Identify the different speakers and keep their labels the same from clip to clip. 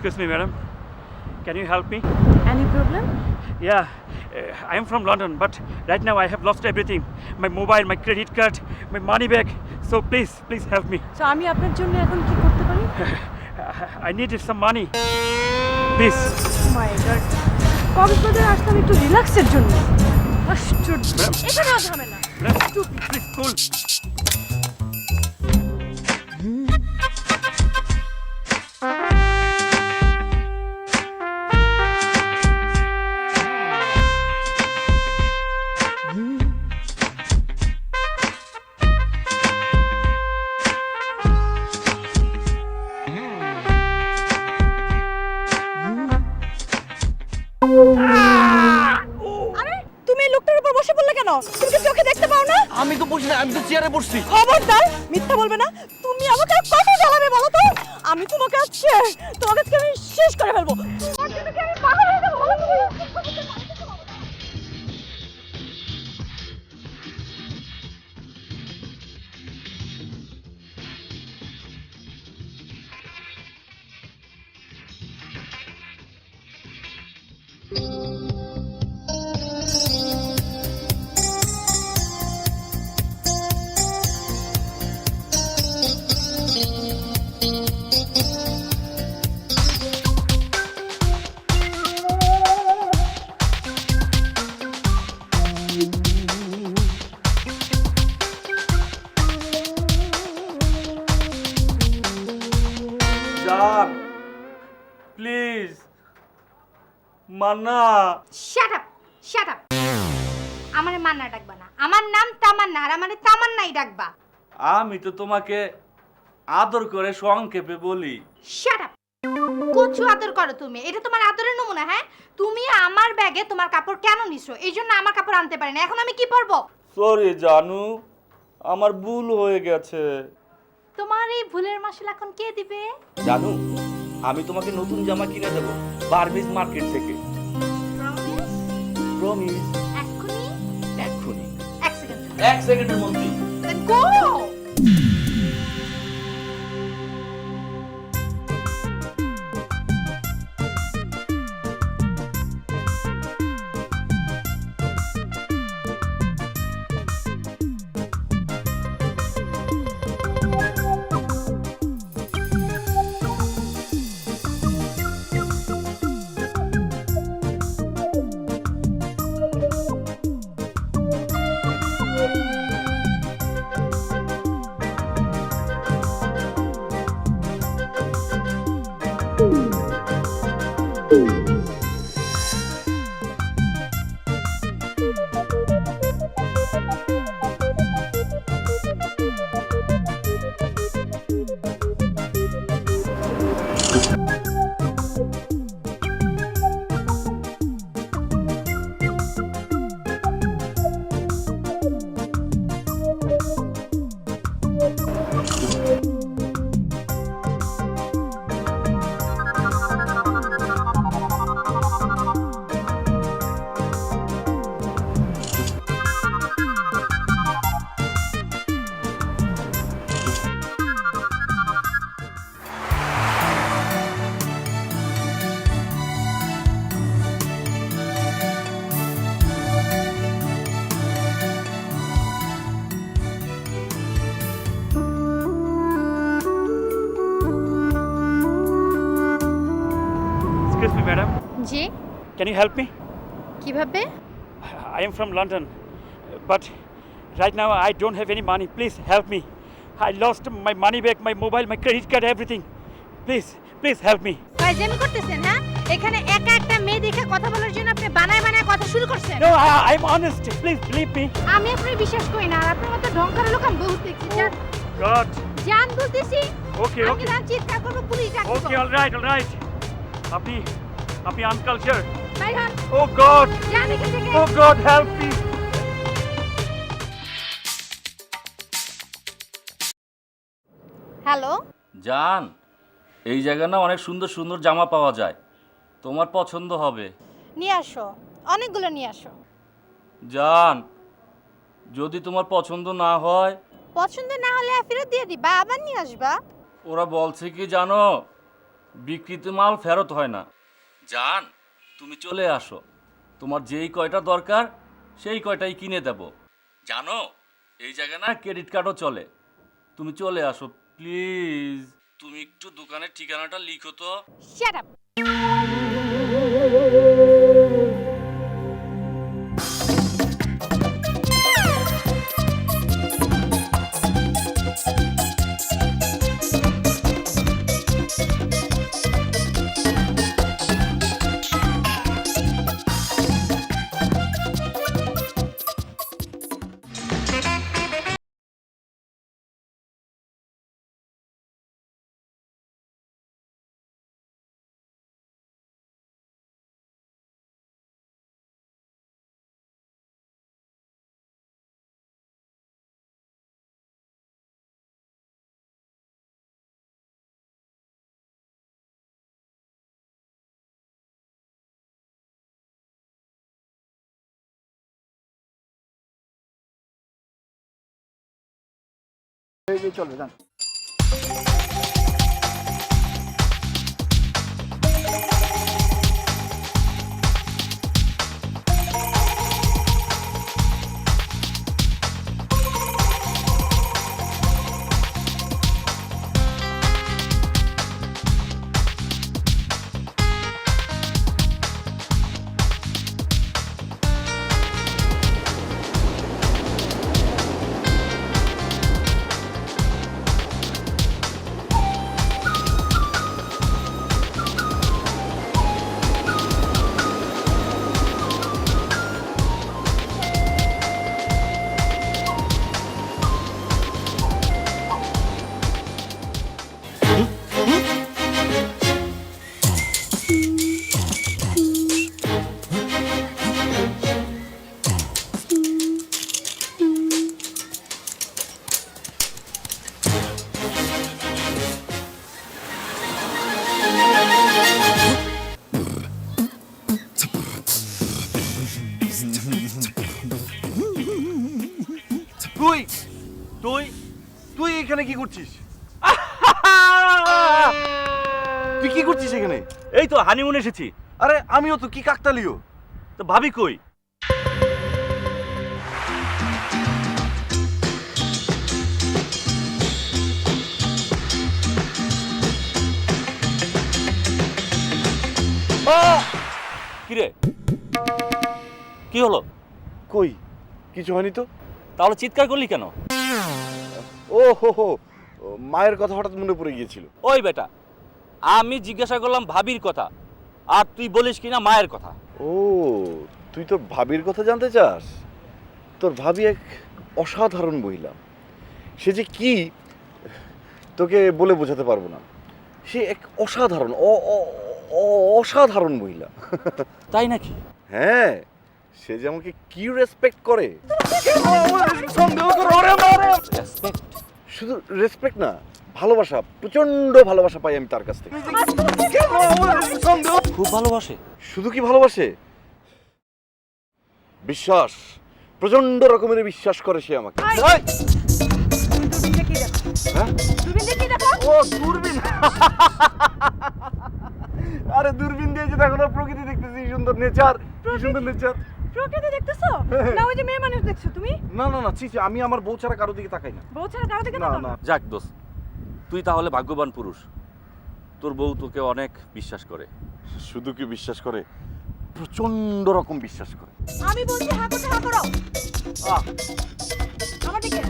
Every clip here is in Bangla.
Speaker 1: Excuse me, madam. Can you help me?
Speaker 2: Any problem?
Speaker 1: Yeah, I am from London, but right now I have lost everything. My mobile, my credit card, my money bag. So please help me.
Speaker 2: So আমি আপনার জন্য এখন কি করতে পারি?
Speaker 1: I needed some money. Please.
Speaker 2: My god, Cox's Bazar আসলাম একটু রিল্যাক্সের জন্য। আশ্চর্য, এখানেও ঝামেলা।
Speaker 1: Madam, please, cool.
Speaker 2: আরে তুমি এই লোকটার উপর বসে পড়লে কেন? তুমি কি চোখে দেখতে পাও না?
Speaker 3: আমি তো বসি না, আমি তো চেয়ারে বসছি।
Speaker 2: খবরদার, মিথ্যা বলবে না। তুমি আমাকে আর কত জ্বালাবে বলো তো? আমি তোমাকে আজকে আমি শেষ করে ফেলবো। তোমার জন্য কি আমি পাগল হয়ে যাবো? বলো তুমি।
Speaker 1: John, please. Manna.
Speaker 4: Shut up আমারে মান্না ডাকবা না। আমার নাম তামান্না, আর আমারে তামান্নাই ডাকবা।
Speaker 3: আমি তো তোমাকে আদর করে সংক্ষেপে বলি।
Speaker 4: Shut up. কচু আদর করো তুমি, এটা তোমার আদরের নমুনা? হ্যাঁ, তুমি আমার ব্যাগে তোমার কাপড় কেন নিছো? এই জন্য আমার কাপড় আনতে পারি না। এখন আমি কি পরবো?
Speaker 3: সরি জানু, আমার ভুল হয়ে গেছে।
Speaker 4: তোমার এই ভুলের মাসুল এখন কে দিবে?
Speaker 3: জানু, আমি তোমাকে নতুন জামা কিনে দেবো বারবিজ মার্কেট থেকে।
Speaker 4: প্রমিস?
Speaker 3: প্রমিস।
Speaker 4: এক্ষুনি?
Speaker 3: এক্ষুনি।
Speaker 4: এক সেকেন্ড।
Speaker 3: 1 সেকেন্ডের মধ্যে।
Speaker 4: Then go!
Speaker 1: Excuse me, madam.
Speaker 4: G,
Speaker 1: Can you help me?
Speaker 4: কিভাবে?
Speaker 1: I am from London, but right now I don't have any money. Please help me. I lost my money bag, my mobile, my credit card, everything. Please help me.
Speaker 4: ফাইজলামি করতেছেন? হ্যাঁ, এখানে একা একটা মেয়ে দেখে কথা বলার জন্য আপনি বানায় কথা শুরু করছেন।
Speaker 1: No, I'm honest. Please believe me.
Speaker 4: আমি আপনার বিশ্বাস করি না, আর আপনার মতো ঢংকার লোক আমি বহুত দেখছি।
Speaker 1: God.
Speaker 4: জান বলতেছি।
Speaker 1: Okay.
Speaker 4: আমি না চিৎকার করব, পুলিশ ডাকবো।
Speaker 1: Okay, all right. আপনি uncultured.
Speaker 4: বাইর হন।
Speaker 1: Oh God.
Speaker 4: জান এখান থেকে।
Speaker 1: Oh God, help me.
Speaker 4: Hello,
Speaker 3: জান, এই জায়গায় না অনেক সুন্দর সুন্দর জামা পাওয়া যায়, তোমার পছন্দ হবে।
Speaker 4: নিয়ে আসো, অনেকগুলো নিয়ে আসো।
Speaker 3: জান, যদি তোমার পছন্দ না হয়?
Speaker 4: পছন্দ না হলে ফেরত দিয়ে দিবা, আবার নিয়ে আসবা।
Speaker 3: ওরা বলছে কি জানো, বিক্রিত মাল ফেরত হয় না। জান, তুমি চলে আসো, তোমার যেই কয়টা দরকার সেই কয়টাই কিনে দেব। জানো এই জায়গায় না ক্রেডিট কার্ডও চলে। তুমি চলে আসো প্লিজ। তুমি একটু দোকানের ঠিকানাটা লিখো তো।
Speaker 2: Shut up.
Speaker 5: চলবে যান। তুই তুই তুই এখানে কি করছিস? তুই কি করছিস এখানে?
Speaker 1: এই তো হানিমুন এসেছি।
Speaker 5: আরে আমিও তো, কি কাকতালিও।
Speaker 1: তো ভাবি কই?
Speaker 3: কিরে, কি হলো?
Speaker 5: কই কিছু হয়নি তো।
Speaker 3: তাহলে চিৎকার করলি কেন?
Speaker 5: ও হো হো, মায়ের কথা হঠাৎ মনে পড়ে গিয়েছিল।
Speaker 3: ওই বেটা, আমি জিজ্ঞাসা করলাম ভাবির কথা, আর তুই বলিস কিনা মায়ের কথা।
Speaker 5: ও, তুই তোর ভাবির কথা জানতে চাস? তোর ভাবি এক অসাধারণ মহিলা। সে যে কি তোকে বলে বোঝাতে পারবো না। সে এক অসাধারণ অসাধারণ মহিলা।
Speaker 3: তাই নাকি?
Speaker 5: হ্যাঁ, সে যে আমাকে কি রেসপেক্ট করে। শুধু রেসপেক্ট না, ভালোবাসা, প্রচন্ড ভালোবাসা পাই আমি তার কাছ থেকে।
Speaker 3: খুব ভালোবাসে।
Speaker 5: শুধু কি ভালোবাসে, বিশ্বাস, প্রচন্ড রকমের বিশ্বাস করে সে আমাকে। হ্যাঁ? ও দূরবীন। আরে দূরবীন দিয়ে যে দেখো না, প্রকৃতি দেখতেছি, সুন্দর নেচার, সুন্দর নেচার।
Speaker 2: প্রকৃতি দেখতেছো না ওই যে মেয়ে মানুষ দেখছো তুমি?
Speaker 5: না না না, ছি ছি, আমি আমার বউ ছাড়া কারো দিকে তাকাই না।
Speaker 2: বউ ছাড়া কারো দিকে
Speaker 5: না
Speaker 2: তাকাও
Speaker 5: না।
Speaker 2: না?
Speaker 3: যাক দোস্ত, তুই তাহলে ভাগ্যবান পুরুষ, তোর বউ তোকে অনেক বিশ্বাস করে।
Speaker 5: শুধু কি বিশ্বাস করে, প্রচন্ড রকম বিশ্বাস করে।
Speaker 2: আমি বলছি হ্যাঁ করতে হ্যাঁ করো।
Speaker 5: আহ,
Speaker 2: আমার দিকে।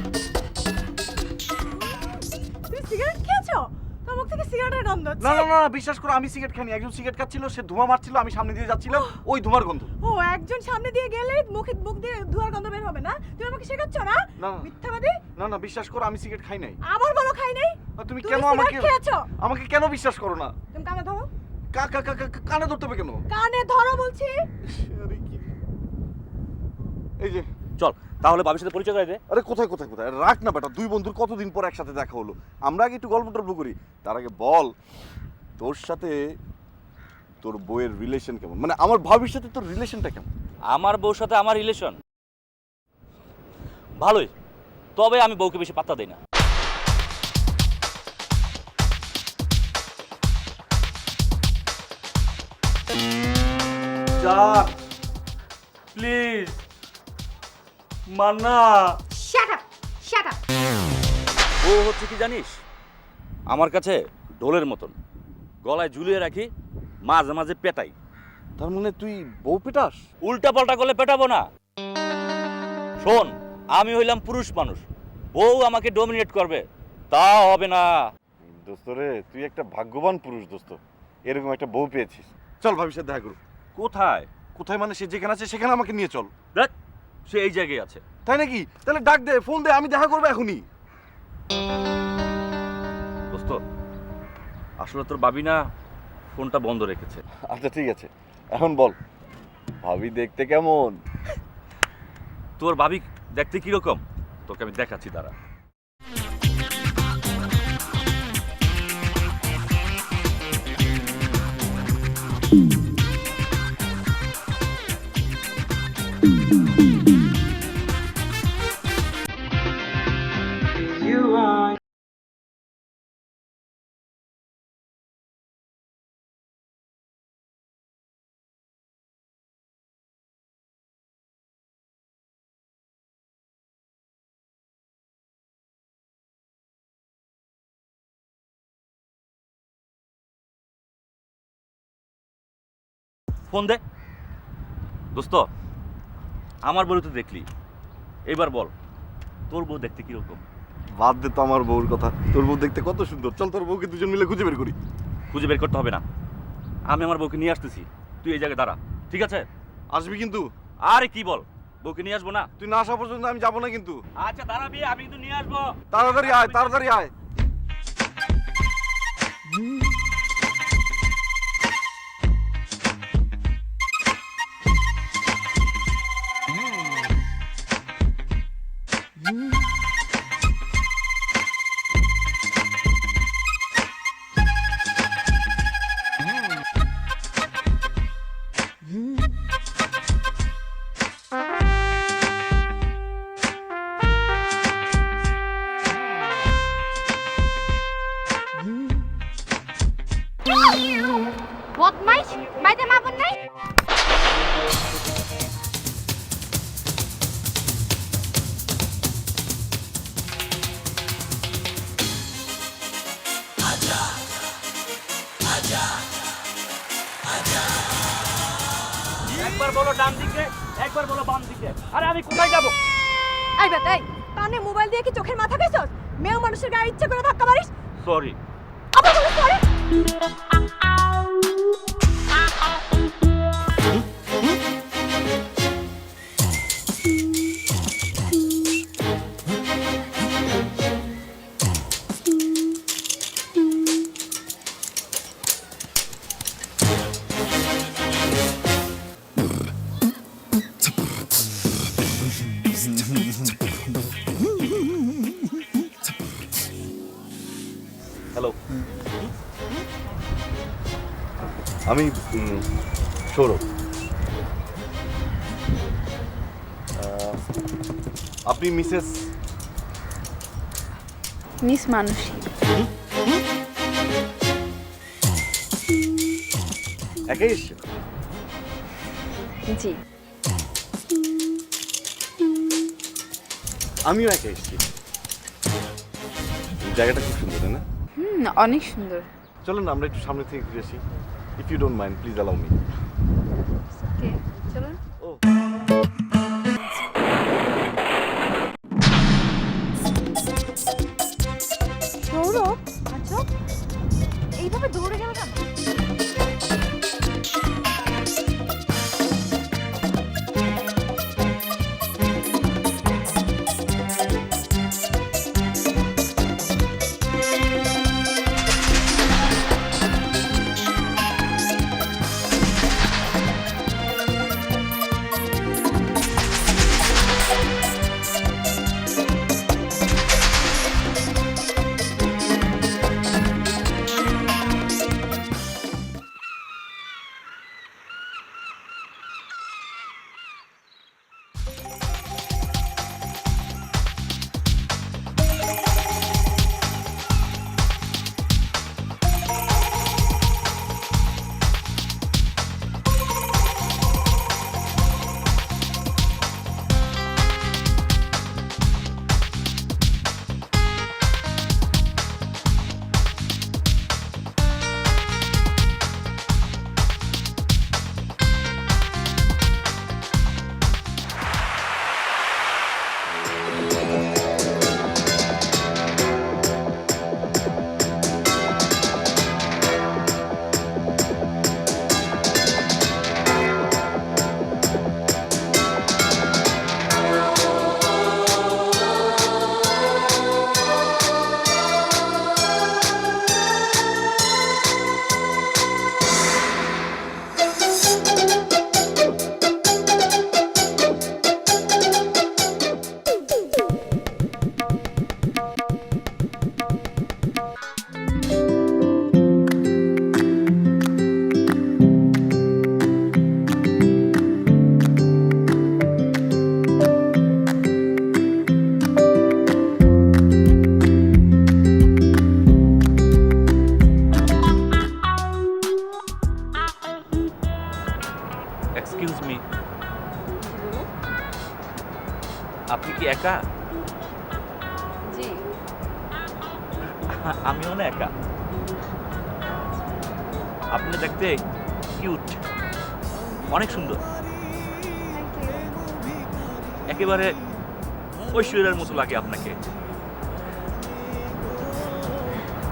Speaker 2: তুমি সিগারেট খেয়েছো? তোমার মুখ থেকে সিগারেটের গন্ধ হচ্ছে।
Speaker 5: না না না, বিশ্বাস করো, আমি সিগারেট খাইনি। একজন সিগারেট খাচ্ছিল, সে ধোঁয়া মারছিল, আমি সামনে দিয়ে যাচ্ছিলাম, ওই ধোঁয়ার গন্ধ।
Speaker 2: ও, একজন সামনে দিয়ে গেলে মুখ দিয়ে ধোঁয়ার গন্ধ বের হবে না? তুমি আমাকে শেখাচ্ছ না?
Speaker 5: না।
Speaker 2: মিথ্যাবাদী।
Speaker 5: না না, বিশ্বাস করো, আমি সিগারেট খাই নাই।
Speaker 2: আবার বলো খাই নাই।
Speaker 5: আর তুমি
Speaker 2: তুমি
Speaker 5: কেন
Speaker 2: সিগারেট
Speaker 5: আমাকে
Speaker 2: খেয়েছো?
Speaker 5: আমাকে কেন বিশ্বাস করো না?
Speaker 2: তুমি কানে ধরো।
Speaker 5: কানে ধরতে হবে কেন?
Speaker 2: কানে ধরো বলছি।
Speaker 5: আরে কি, এই যে,
Speaker 3: চল তাহলে ভাবির সাথে পরিচয় করে দে।
Speaker 5: আরে কোথায় কোথায় কোথায়, রাখ না বেটা, দুই বন্ধুর কতদিন পর একসাথে দেখা হলো, আমরা আগে একটু গল্প টল্প করি। তার আগে বল, তোর সাথে তোর বউয়ের রিলেশন কেমন? মানে আমার ভাবির সাথে তোর রিলেশনটা কেমন?
Speaker 3: আমার বউর সাথে আমার রিলেশন ভালোই, তবে আমি বউকে বেশি পাত্তা দেই না। জান please Manna.
Speaker 4: Shut up, shut up.
Speaker 3: ও হচ্ছে কি জানিস, আমার কাছে ঢোলের মতন, গলায় ঝুলিয়ে রাখি, মাঝে মাঝে পেটাই।
Speaker 5: তার মানে তুই বউ পেটাস?
Speaker 3: উল্টা পাল্টা করলে পেটাবো না। শোন, আমি হইলাম পুরুষ মানুষ, বউ আমাকে ডমিনেট করবে তা হবে না।
Speaker 5: দোস্ত রে, তুই একটা ভাগ্যবান পুরুষ দোস্ত, এরকম একটা বউ পেয়েছিস। চল ভাবির সাথে দেখা করু।
Speaker 3: কোথায়?
Speaker 5: কোথায় মানে? সে যেখানে আছে সেখানে আমাকে নিয়ে চল।
Speaker 3: দেখ, সে এই জায়গায় আছে।
Speaker 5: তাই নাকি? তাহলে ডাক দে, ফোন দে, আমি দেখা করবো এখনই।
Speaker 3: দোস্ত, আসলে তোর ভাবি না ফোনটা বন্ধ রেখেছে।
Speaker 5: আচ্ছা ঠিক আছে, এখন বল ভাবি দেখতে কেমন?
Speaker 3: তোর ভাবি দেখতে কিরকম তোকে আমি দেখাচ্ছি, দাঁড়া। ফোন দে। দোস্ত, আমার বউ তো দেখলি, এবার বল তোর বউ দেখতে কিরকম?
Speaker 5: বাদ দে তো আমার বউর কথা, তোর বউ দেখতে কত সুন্দর। চল তোর বউকে দুজন মিলে খুঁজে বের করি।
Speaker 3: খুঁজে বের করতে হবে না, আমি আমার বউকে নিয়ে আসতেছি, তুই এই জায়গায় দাঁড়া, ঠিক আছে?
Speaker 5: আসবি কিন্তু।
Speaker 3: আরে কি বল, বউকে নিয়ে আসবো না?
Speaker 5: তুই না আসা পর্যন্ত আমি যাবো না কিন্তু।
Speaker 3: আচ্ছা দাঁড়াবি, আমি কিন্তু নিয়ে আসবো।
Speaker 5: তাড়াতাড়ি আয়, তাড়াতাড়ি আয়।
Speaker 4: বদমাইশ, বাইরে মা বোন নাই?
Speaker 3: একবার বলো ডান দিকে, একবার বলো বাম দিকে। আরে আমি কোথায় যাবো?
Speaker 2: এই বেটা, এই কানে মোবাইল দিয়ে কি চোখের মাথা খাইছস? মেয়ে মানুষের গায়ে ইচ্ছে করে ধাক্কা মারিস?
Speaker 3: সরি।
Speaker 2: আবার বলিস সরি?
Speaker 5: হ্যালো, আমি সৌরভ। আপনি মিসেস?
Speaker 6: মিস মানসী।
Speaker 5: একাই এসছেন?
Speaker 6: জি।
Speaker 5: আমিও একাই এসছি। জায়গাটা খুব সুন্দর, তাই না?
Speaker 6: অনেক সুন্দর।
Speaker 5: চলুন আমরা একটু সামনে থেকে ঘুরে আসি। If you don't mind, please allow me.
Speaker 6: Okay, চলুন।
Speaker 5: ও
Speaker 2: সৌরভ, আচ্ছা এইভাবে দৌড়ে গেল কেন?
Speaker 3: আপনি কি একা?
Speaker 6: জি।
Speaker 3: আমিও না একা। আপনি দেখতে কিউট, অনেক সুন্দর,
Speaker 6: থ্যাংক ইউ।
Speaker 3: একেবারে ঐশ্বর্যের মতো লাগে আপনাকে।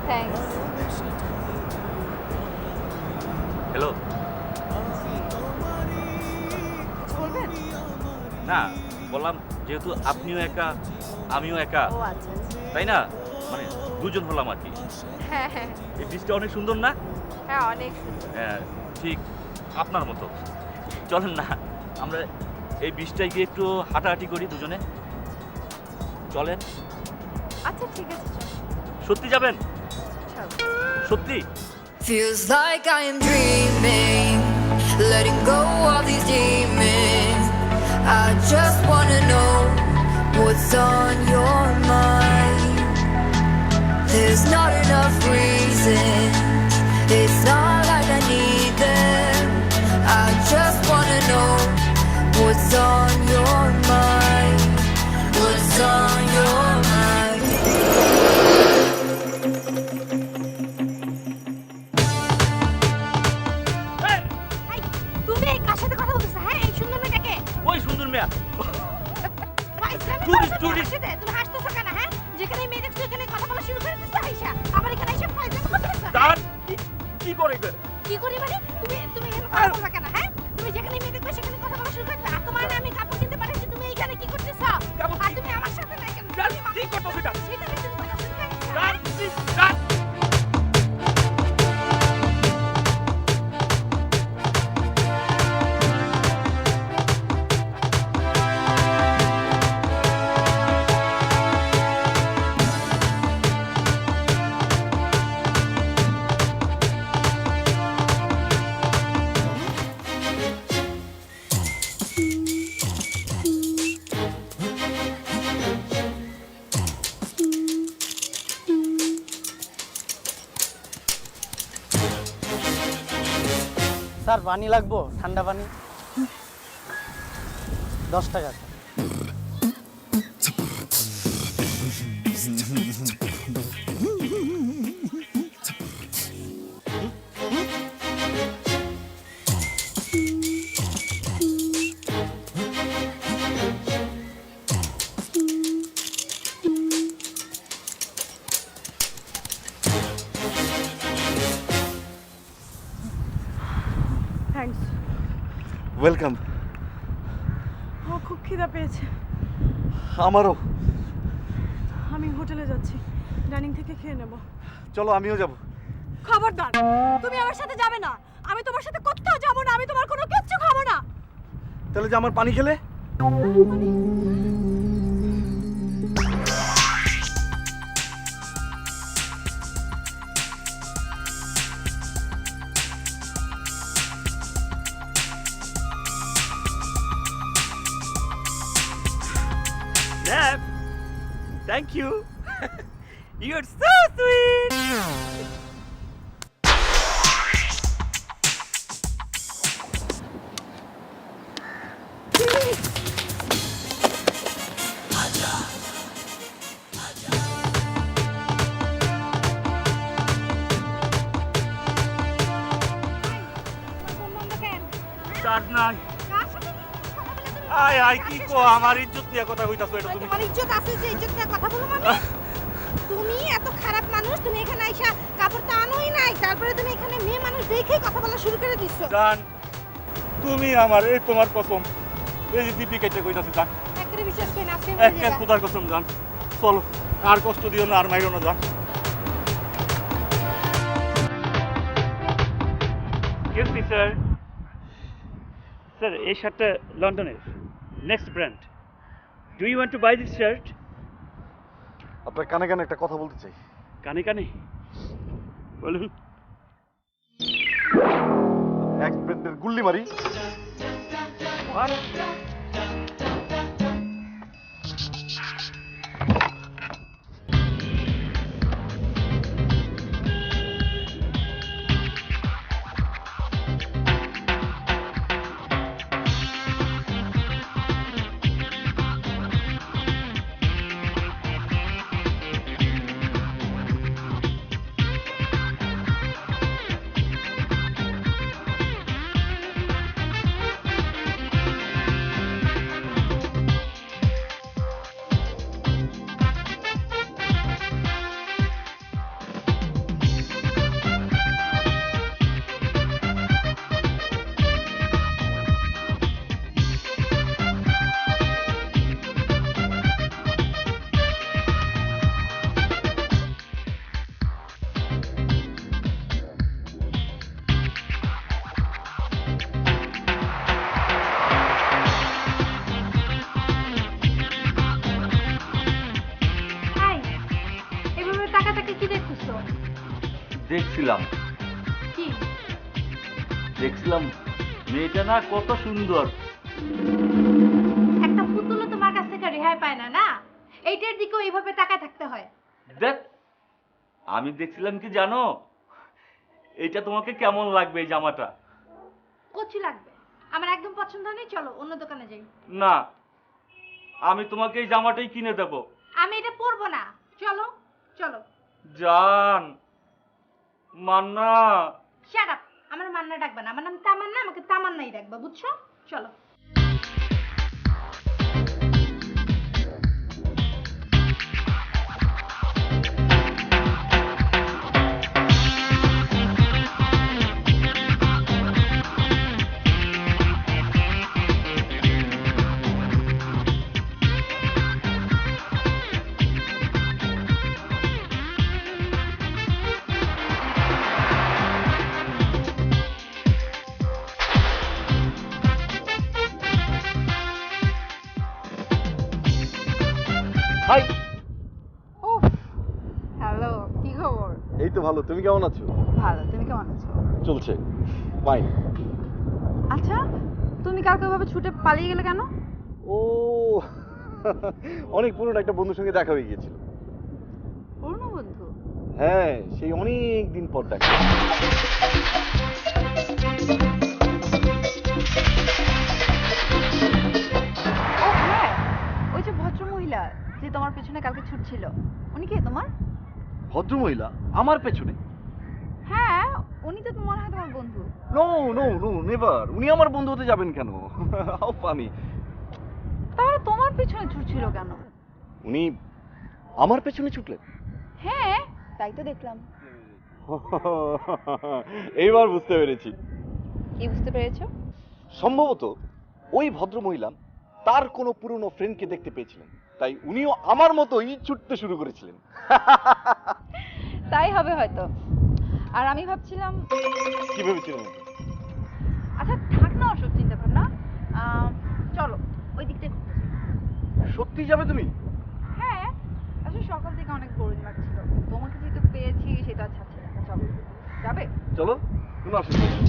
Speaker 6: থ্যাঙ্কস।
Speaker 3: হ্যালো।
Speaker 6: কিছু বলবেন?
Speaker 3: না, বললাম যেহেতু আপনিও একা আমিও একা,
Speaker 6: ও আচ্ছা আচ্ছা।
Speaker 3: তাই না, মানে দুজন হলাম আর কি।
Speaker 6: হ্যাঁ হ্যাঁ
Speaker 3: এই বৃষ্টি অনেক সুন্দর না?
Speaker 6: হ্যাঁ, অনেক সুন্দর।
Speaker 3: হ্যাঁ, ঠিক আপনার মতো। চলেন না আমরা এই বৃষ্টিটায় গিয়ে একটু হাঁটাহাঁটি করি দুজনে, চলেন।
Speaker 6: আচ্ছা ঠিক আছে, চল।
Speaker 3: সত্যি যাবেন?
Speaker 6: চল।
Speaker 3: সত্যি?
Speaker 7: Feels like I am dreaming, letting go of these demons. I just wanna know what's on your mind. There's not enough reasons, it's not like I need them. I just wanna know what's on your mind. What's on your mind?
Speaker 4: এই, তুমি এই কার সাথে কথা বলতেছো? হ্যাঁ, এই সুন্দর মেয়েটাকে?
Speaker 3: ওই সুন্দর মেয়া।
Speaker 4: ফাইজলামি
Speaker 3: টুরিস্ট,
Speaker 4: করছো
Speaker 3: টুরিস্ট।
Speaker 4: তোমার সাথে? তুমি হাসতেছো কেন? হ্যাঁ, যেখানে মেয়ে দেখছো এখানে কথা বলা শুরু করে দিছো আইসা। আবার এখানে এসে ফাইজলামি করতেছো?
Speaker 3: দাঁড়ান, কি করে?
Speaker 4: কি করি মানে? তুমি এখানে কথা বলবা কেন? হ্যাঁ, তুমি যেখানে মেয়ে দেখবে সেখানে কথা বলা শুরু করে দিছো। আর তোমার না আমি কাপড় কিনতে পাঠাইছি, তুমি এইখানে কি করতেছো?
Speaker 3: কাপড়
Speaker 4: আর তুমি আমার সাথে নাই কেন?
Speaker 3: দাঁড়ান,
Speaker 4: তুমি আমার
Speaker 3: কি করছো সেটা?
Speaker 4: সেটা নিয়ে তুমি কথা শুরু করে দিছো, হ্যাঁ?
Speaker 3: দাঁড়ান, প্লিজ, দাঁড়ান।
Speaker 8: স্যার পানি লাগবো, ঠান্ডা পানি 10 টাকা স্যার।
Speaker 2: থ্যাঙ্কস।
Speaker 5: ওয়েলকাম।
Speaker 2: আমার খুব খিদা পেয়েছে,
Speaker 5: আমারও।
Speaker 2: আমি হোটেলে যাচ্ছি, ডাইনিং থেকে খেয়ে নেব।
Speaker 5: চলো আমিও যাব।
Speaker 2: খবরদার, তুমি আমার সাথে যাবে না। আমি তোমার সাথে কোথাও যাব না, আমি তোমার কোনো কিচ্ছু খাবো না।
Speaker 5: তাহলে যে আমার পানি খেলে?
Speaker 1: Dad, thank you. You're so sweet.
Speaker 4: Phone বন্ধ কেন?
Speaker 1: চার্জ নাই।
Speaker 4: কার সাথে কথা বলে তুমি?
Speaker 1: আয় আয়, কি কো আমার ইজ্জত নিয়ে কথা কইতাছো এটা তুমি?
Speaker 4: তোমার ইজ্জত আছে যে ইজ্জত নিয়ে কথা বলো মানে? তুমি এত খারাপ মানুষ, তুমি এখানে আইসা কাপড় তো আনোই নাই, তারপরে তুমি এখানে মেয়ে মানুষ দেখেই কথা বলা শুরু করে দিছো।
Speaker 1: জান, তুমি আমার, এই তোমার কসম, এই যে দীপিকাইতে কইতাছি জান,
Speaker 4: একবারে বিশ্বাস করি না, আজকে
Speaker 1: এক এক খোদার কসম জান। চলো, আর কষ্ট দিও না, আর মাইরো না জান। Excuse me sir. স্যার, এই শার্টটা লন্ডনের next brand. Do you want to buy this shirt?
Speaker 5: আপনার কানে কানে একটা কথা বলতে চাই।
Speaker 1: কানে কানে বলুন।
Speaker 5: এক ব্র্যান্ডের গুল্লি মারি।
Speaker 3: দেখছিলাম
Speaker 4: কি
Speaker 3: দেখছিলাম মেয়েটা না কত সুন্দর।
Speaker 4: একটা পুতুলও তোমার কাছ থেকে রেহাই পায় না, না? এইটার দিকেও এইভাবে তাকায় থাকতে হয়।
Speaker 3: দেখ, আমি দেখছিলাম কি জানো, এইটা তোমাকে কেমন লাগবে এই জামাটা?
Speaker 4: কচি লাগবে, আমার একদম পছন্দ নেই। চলো অন্য দোকানে যাই।
Speaker 3: না, আমি তোমাকে এই জামাটাই কিনে দেব।
Speaker 4: আমি এটা পরবো না। চলো চলো।
Speaker 3: জান, মান্না।
Speaker 4: Shut up. আমার মান্না ডাকবে না, আমার নাম তামান্না, আমাকে তামান্নাই ডাকবা, বুঝছো? চলো।
Speaker 5: হাই।
Speaker 6: ও হ্যালো, কি খবর?
Speaker 5: এই তো ভালো, তুমি কেমন আছো?
Speaker 6: ভালো, তুমি কেমন আছো?
Speaker 5: চলছে, ফাইন।
Speaker 6: আচ্ছা, তুমি কালকে ওইভাবে ছুটে পালিয়ে গেলে কেন?
Speaker 5: ও অনেক পুরনো একটা বন্ধুর সঙ্গে দেখা হয়ে গিয়েছিল।
Speaker 6: পুরনো বন্ধু?
Speaker 5: হ্যাঁ, সেই অনেক দিন পর দেখা।
Speaker 6: ও হ্যাঁ, ওই যে ভদ্র মহিলা যে তোমার পেছনে কালকে ছুটছিল, উনি কে তোমার?
Speaker 5: ভদ্রমহিলা আমার পেছনে?
Speaker 6: হ্যাঁ, উনি তো মনে হয় তোমার বন্ধু।
Speaker 5: No no no, never. উনি আমার বন্ধু হতে যাবেন কেন? How funny.
Speaker 6: তাহলে তোমার পেছনে ছুটছিল কেন?
Speaker 5: উনি আমার পেছনে ছুটলেন?
Speaker 6: হ্যাঁ, তাই তো দেখলাম।
Speaker 5: এইবার বুঝতে পেরেছি।
Speaker 6: কি বুঝতে পেরেছো?
Speaker 5: সম্ভবত ওই ভদ্রমহিলা তার কোনো পুরনো ফ্রেন্ডকে দেখতে পেয়েছিলেন, তাই উনিও আমার মতোই ছুটতে শুরু করেছিলেন।
Speaker 6: তাই হবে হয়তো। আর আমি ভাবছিলাম,
Speaker 5: কি ভেবেছিলেন?
Speaker 6: আচ্ছা থাক না ওসব চিন্তা ভাবনা, চলো ওই দিকটাই ঘুরতে যাই।
Speaker 5: সত্যি যাবে তুমি?
Speaker 6: হ্যাঁ, আসলে সকাল থেকে অনেক বোরিং লাগছিল, তোমাকে যেহেতু পেয়েছি সেটা আর ছাড়ছি না। চলো, যাবে?
Speaker 5: চলো, কোনো অসুবিধা নেই।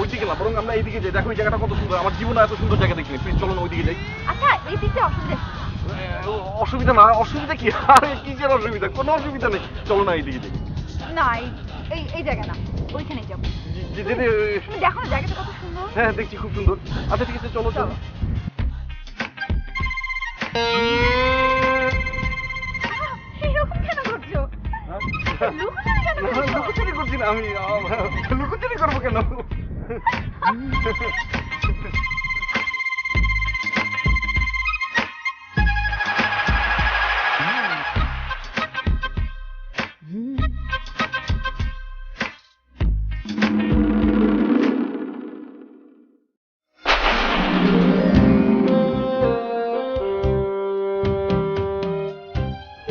Speaker 5: ওইদিকে না, বরং আমরা এইদিকে যাই। দেখো এই জায়গাটা কত সুন্দর, আমার জীবনে এত সুন্দর জায়গা দেখিনি। প্লিজ চলো না, ওইদিকে যাই।
Speaker 6: আচ্ছা এই দিকটা অসুবিধা কি?
Speaker 5: অসুবিধা না, অসুবিধা কি? আরে কিসের অসুবিধা? কোনো অসুবিধা নেই, চলো না এইদিকে যাই।
Speaker 6: না, এই এই জায়গা না, ওইখানেই যাবো। তুমি দেখো না জায়গাটা কত সুন্দর।
Speaker 5: হ্যাঁ দেখছি, খুব সুন্দর। আচ্ছা ঠিক আছে, চলো চলো।
Speaker 6: এরকম কেন করছো? লুকোচুরি কেন করছো?
Speaker 5: লুকোচুরি করছি না আমি। লুকোচুরি করবো কেন?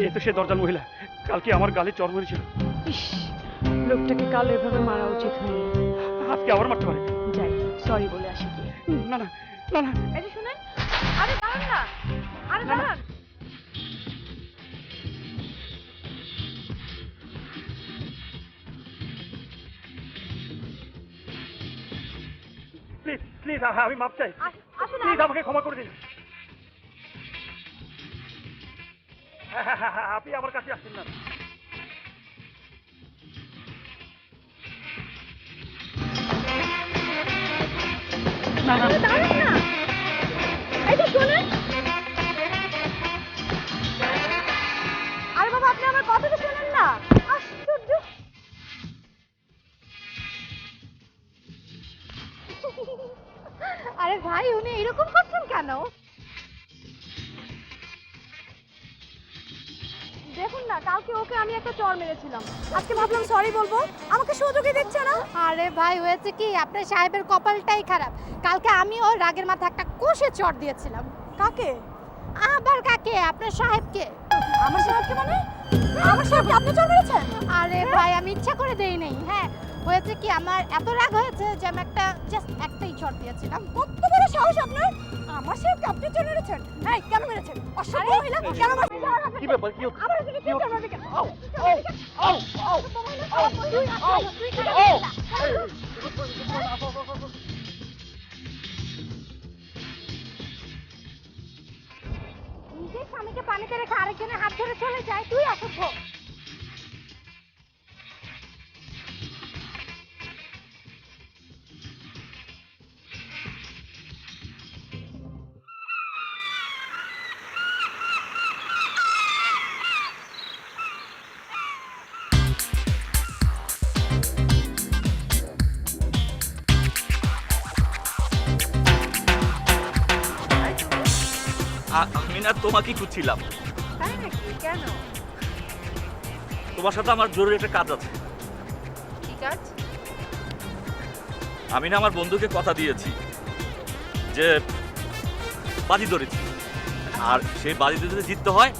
Speaker 1: এই তো সে দরজাল মহিলা, কালকে আমার গালে চড় মেরেছিল।
Speaker 2: ইস, লোকটাকে কাল এভাবে মারা উচিত হয়নি।
Speaker 1: আজকে আবার মারতে পারে।
Speaker 2: যাই, সরি বলে আসি গিয়ে।
Speaker 1: না না না না,
Speaker 6: এই যে শুনেন, আরে দাঁড়ান না, আরে দাঁড়ান।
Speaker 1: প্লিজ প্লিজ, আমি মাপ চাই।
Speaker 6: আসুন
Speaker 1: প্লিজ আমাকে ক্ষমা করে দিন। আপনি আমার কাছে আসছেন না। না না,
Speaker 2: দাঁড়ান না, এই যে শোনেন। আরে বাবা, আপনি আমার কথাটা শোনেন না। আশ্চর্য।
Speaker 4: আরে ভাই, উনি এরকম করছেন কেন?
Speaker 2: দেখুন না, কালকে ওকে আমি একটা চড় মেরেছিলাম, আজকে ভাবলাম সরি বলবো, আমাকে সুযোগই দিচ্ছে না।
Speaker 4: আরে ভাই, হয়েছে কি, আপনার সাহেবের কপালটাই খারাপ। কালকে আমি ওর রাগের মাথায় একটা কষে চড় দিয়েছিলাম।
Speaker 2: কাকে?
Speaker 4: আবার কাকে? আপনার সাহেবকে।
Speaker 2: আমার সাহেবকে মানে? আমার সাহেবকে আপনি চড় মেরেছেন?
Speaker 4: আরে ভাই, আমি ইচ্ছা করে দেই নাই। হ্যাঁ, হয়েছে কি আমার এত রাগ হয়েছে যে আমি জাস্ট একটাই চট দিয়েছিলাম।
Speaker 2: কত বড় সাহস আপনার! আমার সাহেবকে আপনি চলে মেরেছেন। হ্যাঁ, কেন মেরেছেন? অসভ্য মহিলা, কেন মারছেন?
Speaker 5: কি ব্যাপার কি হচ্ছে?
Speaker 2: আমার এখানে কি করবে কেন?
Speaker 4: নিজের স্বামীকে পানিতে রেখে আরেকজনের হাত ধরে চলে যায়, তুই অসভ্য।
Speaker 3: আমি না তোমাকেই খুঁজছিলাম।
Speaker 6: তাই নাকি? কেন?
Speaker 3: তোমার সাথে আমার জরুরি একটা কাজ আছে।
Speaker 6: কি কাজ?
Speaker 3: আমি না আমার বন্ধুকে কথা দিয়েছি যে বাজি ধরেছি, আর সেই বাজিতে যদি জিততে হয়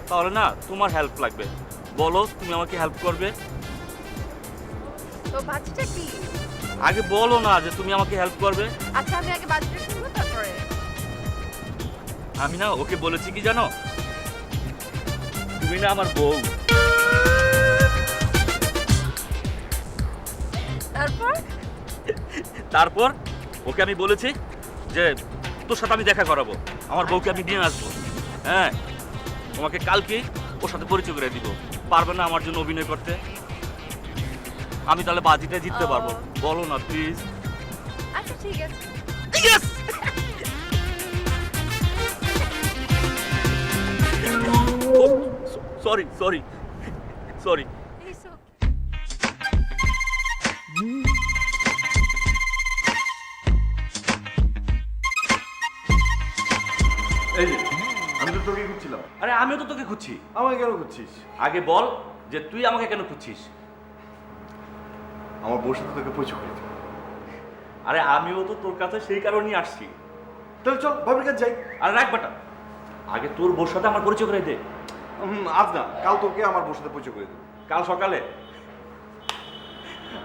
Speaker 3: তাহলে না তোমার হেল্প লাগবে। বলো তুমি আমাকে হেল্প করবে?
Speaker 6: তো বাজটা কি?
Speaker 3: আগে বলো না যে তুমি আমাকে হেল্প করবে।
Speaker 6: আচ্ছা আমি আগে বাজটা শুনবো তারপরে।
Speaker 3: আমি না ওকে বলেছি কি জানো, তুমি না আমার বউ।
Speaker 6: তারপর?
Speaker 3: তারপর ওকে আমি বলেছি যে তোর সাথে আমি দেখা করাবো, আমার বউকে আমি নিয়ে আসবো। হ্যাঁ, তোমাকে কালকেই ওর সাথে পরিচয় করে দিব। পারবে না আমার জন্য অভিনয় করতে? আমি তাহলে বাজিটা জিততে পারবো। বলো না প্লিজ।
Speaker 6: আচ্ছা ঠিক আছে।
Speaker 3: Sorry sorry sorry.
Speaker 6: It's okay.
Speaker 5: এই যে আমি তো তোকে খুঁজছিলাম।
Speaker 3: আরে আমিও তো তোকে খুঁজছি।
Speaker 5: আমাকে কেন খুঁজছিস?
Speaker 3: আগে বল যে তুই আমাকে কেন খুঁজছিস?
Speaker 5: আমার বউর সাথে তোকে পরিচয় করে দিবো।
Speaker 3: আরে আমিও তো তোর কাছে সেই কারণেই আসছি।
Speaker 5: তাহলে চল ভাবির কাছে যাই।
Speaker 3: আর রাখ বাটা, আগে তোর বউর সাথে আমার পরিচয় করে দে।
Speaker 5: আজ না, কাল তোকে আমার বউর সাথে পরিচয় করে দেবো।
Speaker 3: কাল সকালে?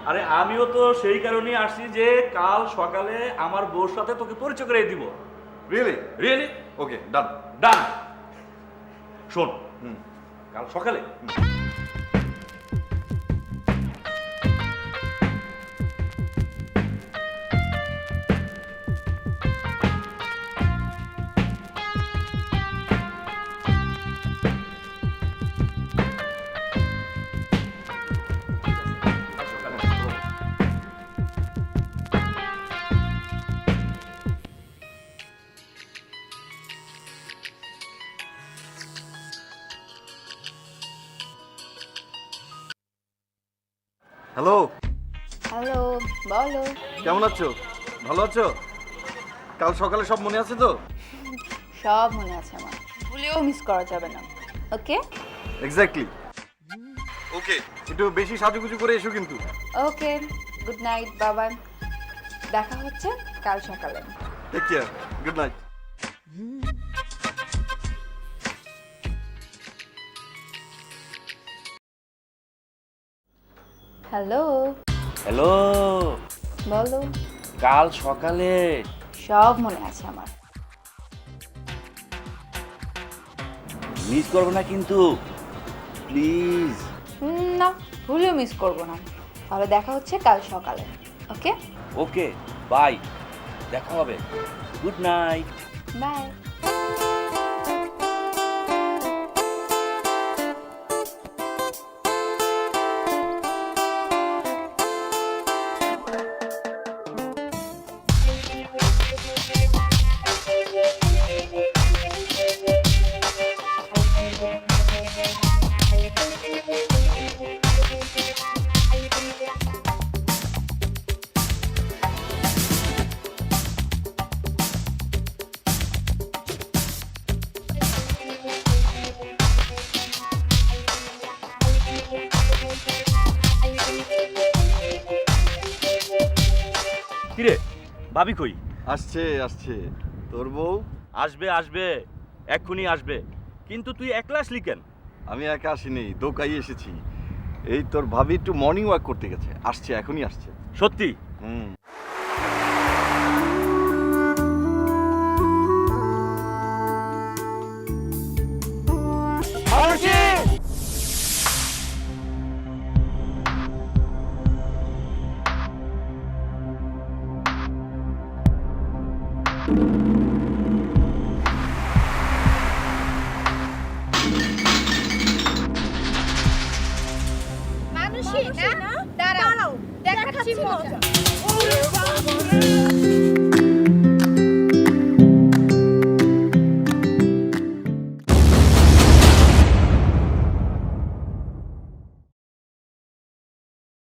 Speaker 3: আরে আমিও তো সেই কারণেই আসছি যে কাল সকালে আমার বউর সাথে তোকে পরিচয় করে দিব।
Speaker 5: রিয়েলি?
Speaker 3: রিয়েলি?
Speaker 5: ওকে, ডান।
Speaker 3: ডান। শোন, কাল সকালে
Speaker 5: হ্যালো,
Speaker 6: হ্যালো, বলো।
Speaker 5: কেমন আছো? ভালো আছো? কাল সকালে সব মনে আছে তো?
Speaker 6: সব মনে আছে আমার, ভুলেও মিস করা যাবে না। ওকে
Speaker 5: এক্স্যাক্টলি। ওকে, একটু বেশি সাজুগুজু করে এসো কিন্তু।
Speaker 6: ওকে, গুড নাইট, বাবা। দেখা হচ্ছে কাল সকালে।
Speaker 5: Take care, good night.
Speaker 6: Hello,
Speaker 3: hello,
Speaker 6: বলো।
Speaker 3: কাল সকালে
Speaker 6: সব মনে আছে আমার।
Speaker 3: মিস করবো না কিন্তু, প্লিজ।
Speaker 6: না, ভুলেও মিস করবো না। তাহলে দেখা হচ্ছে কাল সকালে। ওকে,
Speaker 3: ওকে, বাই, দেখা হবে। Good night.
Speaker 6: বাই।
Speaker 3: কিরে, ভাবি কই?
Speaker 5: আসছে আসছে, তোর বউ?
Speaker 3: আসবে আসবে, এক্ষুনি আসবে। কিন্তু তুই একলা আসলি কেন?
Speaker 5: আমি একা আসিনি, দোকাই এসেছি। এই তোর ভাবি একটু মর্নিং ওয়াক করতে গেছে, আসছে, এখনই আসছে।
Speaker 1: সত্যি?
Speaker 5: হুম।
Speaker 4: মানুষই না, দাঁড়াও দেখাচ্ছি মজা।
Speaker 2: ওরে বাবা রে।